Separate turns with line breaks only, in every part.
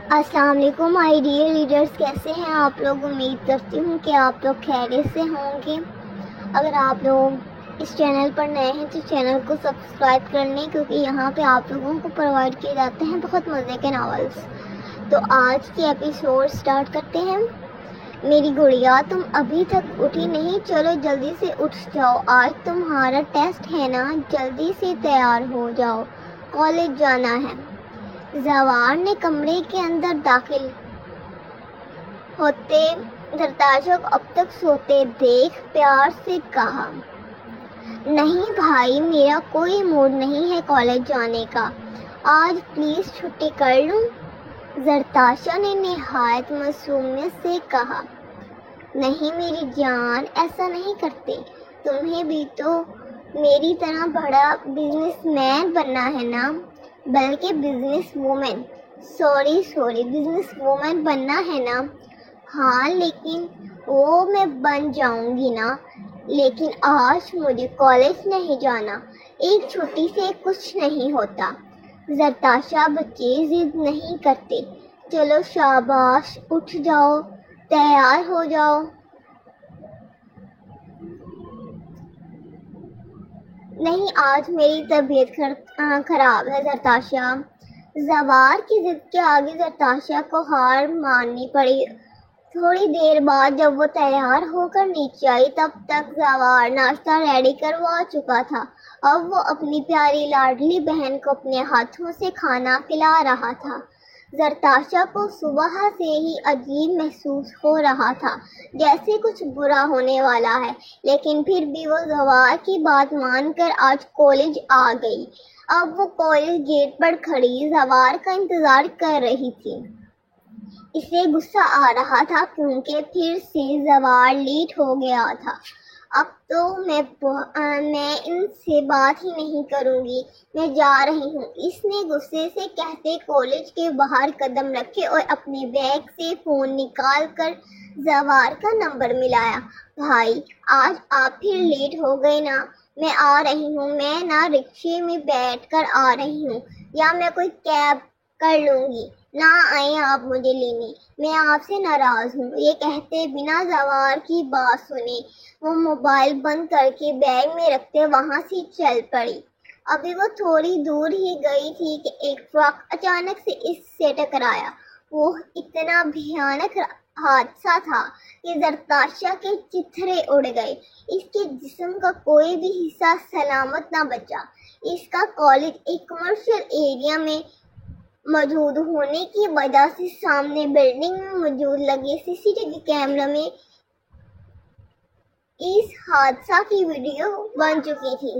السلام علیکم my dear readers, کیسے ہیں آپ لوگ؟ امید کرتی ہوں کہ آپ لوگ خیریت سے ہوں گے۔ اگر آپ لوگ اس چینل پر نئے ہیں تو چینل کو سبسکرائب کر لیں، کیونکہ یہاں پہ آپ لوگوں کو پرووائڈ کیے جاتے ہیں بہت مزے کے ناولس۔ تو آج کی ایپیسوڈ سٹارٹ کرتے ہیں۔ میری گڑیا، تم ابھی تک اٹھی نہیں؟ چلو جلدی سے اٹھ جاؤ، آج تمہارا ٹیسٹ ہے نا، جلدی سے تیار ہو جاؤ، کالج جانا ہے۔ زوار نے کمرے کے اندر داخل ہوتے زرتاشا کو اب تک سوتے دیکھ پیار سے کہا، نہیں بھائی، میرا کوئی موڈ نہیں ہے کالج جانے کا، آج پلیز چھٹی کر لوں؟ زرتاشا نے نہایت معصومیت سے کہا، نہیں میری جان، ایسا نہیں کرتے، تمہیں بھی تو میری طرح بڑا بزنس مین بننا ہے نا، بلکہ بزنس وومن بزنس وومن بننا ہے نا۔ ہاں لیکن وہ میں بن جاؤں گی نا، لیکن آج مجھے کالج نہیں جانا، ایک چھٹی سے کچھ نہیں ہوتا۔ زرتاشا، بچے ضد نہیں کرتے، چلو شاباش، اٹھ جاؤ، تیار ہو جاؤ۔ نہیں، آج میری طبیعت خراب ہے زرتاشا۔ زوار کی ضد کے آگے زرتاشا کو ہار ماننی پڑی۔ تھوڑی دیر بعد جب وہ تیار ہو کر نیچے آئی، تب تک زوار ناشتہ ریڈی کروا چکا تھا۔ اب وہ اپنی پیاری لاڈلی بہن کو اپنے ہاتھوں سے کھانا کھلا رہا تھا۔ زرتاشا کو صبح سے ہی عجیب محسوس ہو رہا تھا، جیسے کچھ برا ہونے والا ہے، لیکن پھر بھی وہ زوار کی بات مان کر آج کالج آ گئی۔ اب وہ کالج گیٹ پر کھڑی زوار کا انتظار کر رہی تھی۔ اسے غصہ آ رہا تھا کیونکہ پھر سے زوار لیٹ ہو گیا تھا۔ اب تو میں ان سے بات ہی نہیں کروں گی، میں جا رہی ہوں، اس نے غصے سے کہتے کالج کے باہر قدم رکھے اور اپنے بیگ سے فون نکال کر زوار کا نمبر ملایا۔ بھائی، آج آپ پھر لیٹ ہو گئے نا، میں آ رہی ہوں، میں نا رکشے میں بیٹھ کر آ رہی ہوں، یا میں کوئی کیب کر لوں گی، نہ آئیں آپ مجھے لینے، میں آپ سے ناراض ہوں۔ یہ کہتے بنا زوار کی بات سنے وہ موبائل بند کر کے بیگ میں رکھتے وہاں سے چل پڑی۔ ابھی وہ تھوڑی دور ہی گئی تھی کہ ایک ٹرک اچانک سے اس سے ٹکرایا۔ وہ اتنا بھیانک حادثہ تھا کہ زرتاشا کے چتھرے اڑ گئے، اس کے جسم کا کوئی بھی حصہ سلامت نہ بچا۔ اس کا کالج ایک کمرشل ایریا میں موجود ہونے کی وجہ سے سامنے بلڈنگ میں موجود لگے CCTV کیمرے میں اس حادثہ کی ویڈیو بن چکی تھی،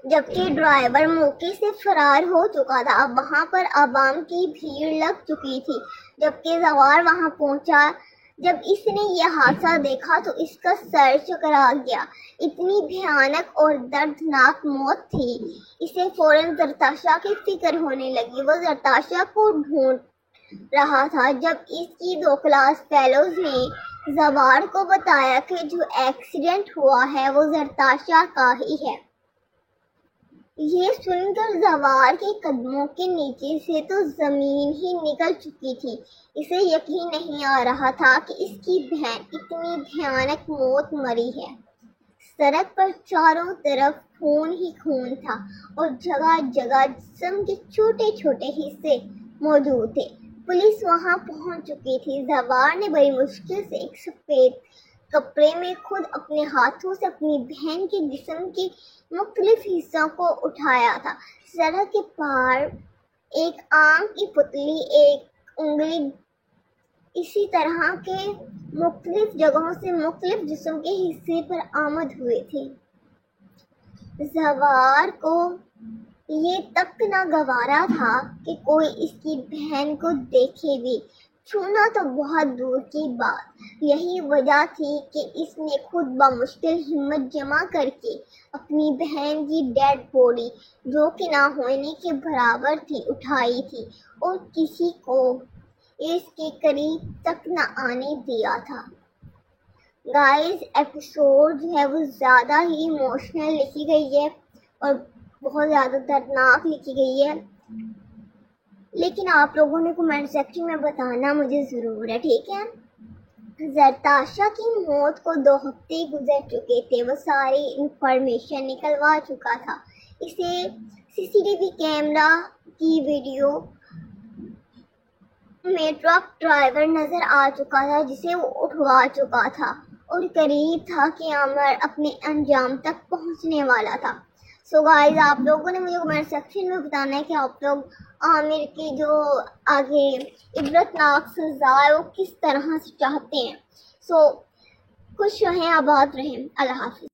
جبکہ ڈرائیور موقع سے فرار ہو چکا تھا۔ اب وہاں پر عوام کی بھیڑ لگ چکی تھی۔ جبکہ زوار وہاں پہنچا، جب اس نے یہ حادثہ دیکھا تو اس کا سر چکرا گیا، اتنی بھیانک اور دردناک موت تھی۔ اسے فوراً زرتاشا کی فکر ہونے لگی۔ وہ زرتاشا کو ڈھونڈ رہا تھا جب اس کی 2 کلاس فیلوز نے زوار کو بتایا کہ جو ایکسیڈنٹ ہوا ہے وہ زرتاشا کا ہی ہے۔ یہ سن کر زوار کے قدموں کے نیچے سے تو زمین ہی نکل چکی تھی۔ اسے یقین نہیں آ رہا تھا کہ اس کی بہن اتنی بھیانک موت مری ہے۔ سڑک پر چاروں طرف خون ہی خون تھا اور جگہ جگہ جسم کے چھوٹے چھوٹے حصے موجود تھے۔ پولیس وہاں پہنچ چکی تھی۔ زوار نے بڑی مشکل سے ایک سفید کپڑے میں خود اپنے ہاتھوں سے اپنی بہن کے جسم کے مختلف حصوں کو اٹھایا تھا۔ سڑک کے پار ایک آنکھ کی پتلی، ایک انگلی، اسی طرح کے مختلف جگہوں سے مختلف جسم کے حصے پر آمد ہوئے تھے۔ زوار کو یہ تک ناگوارا تھا کہ کوئی اس کی بہن کو دیکھے بھی، چھونا تو بہت دور کی بات۔ یہی وجہ تھی کہ اس نے خود بمشکل ہمت جمع کر کے اپنی بہن کی ڈیڈ باڈی، جو کہ نہ ہونے کے برابر تھی، اٹھائی تھی اور کسی کو اس کے قریب تک نہ آنے دیا تھا۔ گائز، ایپیسوڈ جو ہے وہ زیادہ ہی ایموشنل لکھی گئی ہے اور بہت زیادہ دردناک لکھی گئی ہے۔ لیکن آپ لوگوں نے کمنٹ سیکشن میں بتانا مجھے ضرور ہے، ٹھیک ہے؟ زرتاشا کی موت کو 2 ہفتے گزر چکے تھے، وہ ساری انفارمیشن نکلوا چکا تھا، اسے CCTV کیمرہ کی ویڈیو میں ٹرک ڈرائیور نظر آ چکا تھا جسے وہ اٹھوا چکا تھا اور قریب تھا کہ عامر اپنے انجام تک پہنچنے والا تھا۔ سو گائز، آپ لوگوں نے مجھے کمنٹ سیکشن میں بتانا ہے کہ آپ لوگ عامر کی جو آگے عبرتناک سزا ہے وہ کس طرح سے چاہتے ہیں۔ سو خوش رہیں، آباد رہیں، اللہ حافظ۔